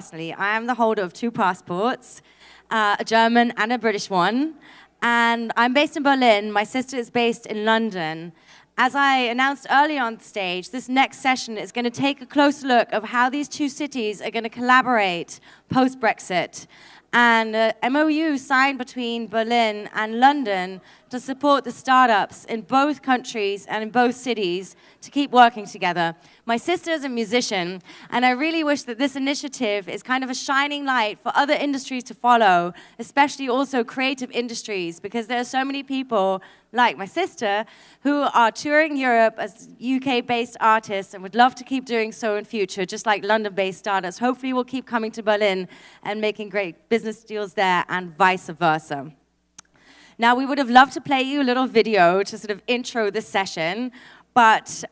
Personally, I am the holder of two passports, a German and a British one, and I'm based in Berlin. My sister is based in London. As I announced earlier on stage, this next session is going to take a close look of how these two cities are going to collaborate post-Brexit. And MOU signed between Berlin and London to support the startups in both countries and in both cities to keep working together. My sister is a musician, and I really wish that this initiative is kind of a shining light for other industries to follow, especially also creative industries, because there are so many people like my sister who are touring Europe as UK-based artists and would love to keep doing so in future, just like London-based startups. Hopefully we'll keep coming to Berlin and making great business deals there and vice versa. Now, we would have loved to play you a little video to sort of intro this session, but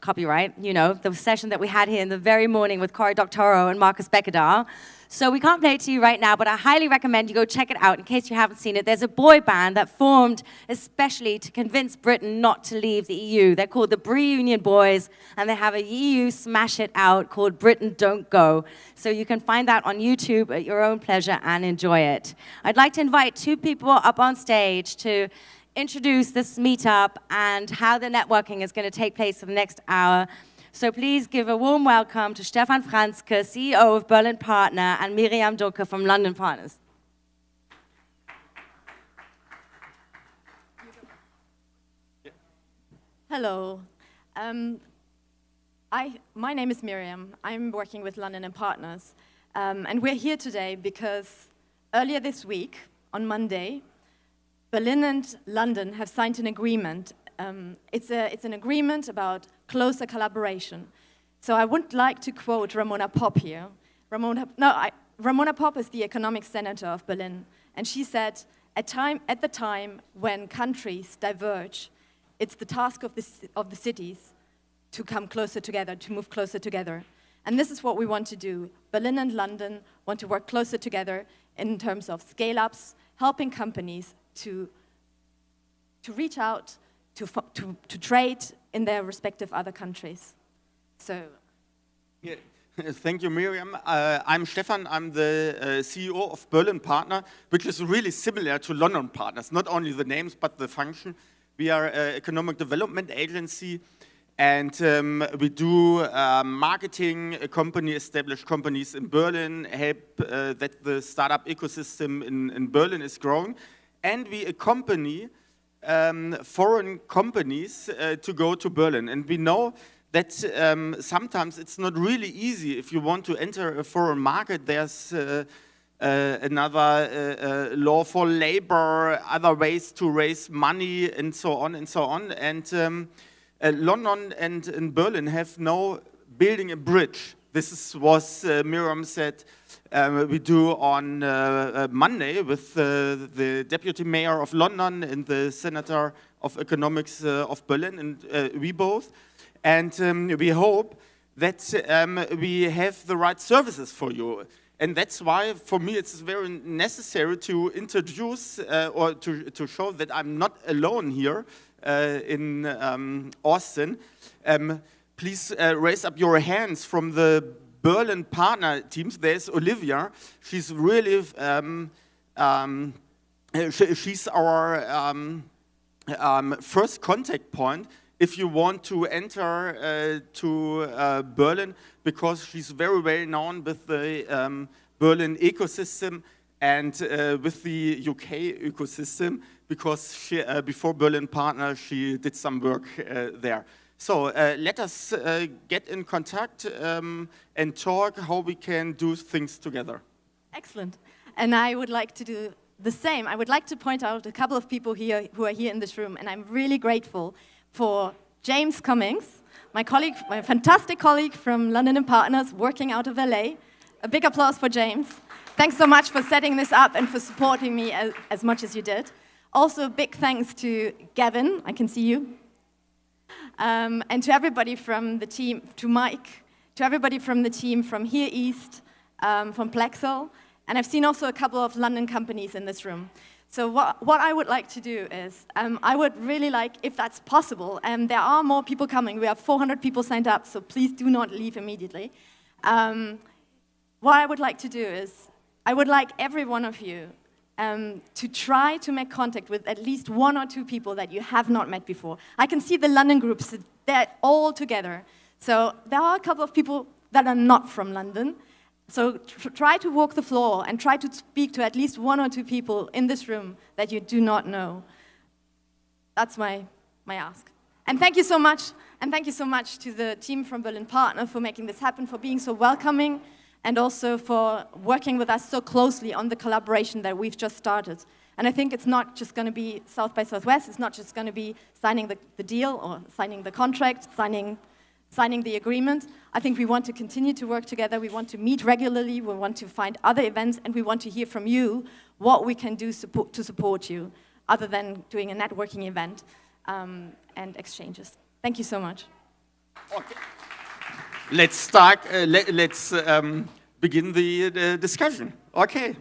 copyright, you know, the session that we had here in the very morning with Cory Doctorow and Marcus Beckedahl. So we can't play it to you right now, but I highly recommend you go check it out in case you haven't seen it. There's a boy band that formed especially to convince Britain not to leave the EU. They're called the Reunion Boys, and they have a EU smash it out called Britain Don't Go. So you can find that on YouTube at your own pleasure and enjoy it. I'd like to invite two people up on stage to introduce this meetup and how the networking is going to take place for the next hour. So please give a warm welcome to Stefan Franzke, CEO of Berlin Partner, and Miriam Dunker from London Partners. Hello. My name is Miriam. I'm working with London and Partners. And we're here today because earlier this week, on Monday, Berlin and London have signed an agreement. It's an agreement about closer collaboration. So I would like to quote Ramona Popp here. Ramona Popp is the economic senator of Berlin, and she said, at the time when countries diverge, it's the task of the cities to come closer together, to move closer together. And this is what we want to do. Berlin and London want to work closer together in terms of scale-ups, helping companies to reach out, to trade in their respective other countries. So. Yeah. Thank you, Miriam. I'm Stefan. I'm the CEO of Berlin Partner, which is really similar to London Partners, not only the names, but the function. We are an economic development agency, and we do marketing, established companies in Berlin, help that the startup ecosystem in Berlin is growing, and we accompany foreign companies to go to Berlin. And we know that sometimes it's not really easy if you want to enter a foreign market. There's another law for labor, other ways to raise money, and so on and so on. And London and Berlin have now building a bridge. This was Miriam said we do on Monday with the deputy mayor of London and the senator of economics of Berlin, and we both. And we hope that we have the right services for you. And that's why, for me, it's very necessary to introduce or to show that I'm not alone here in Austin. Please raise up your hands from the Berlin partner teams. There's Olivia. She's really, she's our first contact point if you want to enter to Berlin, because she's very well known with the Berlin ecosystem and with the UK ecosystem, because she, before Berlin Partner, she did some work there. So let us get in contact and talk how we can do things together. Excellent. And I would like to do the same. I would like to point out a couple of people here who are here in this room, and I'm really grateful for James Cummings, my colleague, my fantastic colleague from London and Partners, working out of LA. A big applause for James. Thanks so much for setting this up and for supporting me as much as you did. Also, a big thanks to Gavin, I can see you. And to everybody from the team, to Mike, to everybody from the team from Here East, from Plexel, and I've seen also a couple of London companies in this room. So what I would like to do is, I would really like, if that's possible, and there are more people coming, we have 400 people signed up, so please do not leave immediately. what I would like to do is, I would like every one of you to try to make contact with at least 1 or 2 people that you have not met before. I can see the London groups, they're all together. So there are a couple of people that are not from London. So try to walk the floor and try to speak to at least 1 or 2 people in this room that you do not know. That's my ask. And thank you so much. And thank you so much to the team from Berlin Partner for making this happen, for being so welcoming, and also for working with us so closely on the collaboration that we've just started. And I think it's not just going to be South by Southwest, it's not just going to be signing the deal or signing the contract, signing the agreement. I think we want to continue to work together, we want to meet regularly, we want to find other events, and we want to hear from you what we can do to support you, other than doing a networking event and exchanges. Thank you so much. Okay. Let's start. Let's begin the discussion. Okay.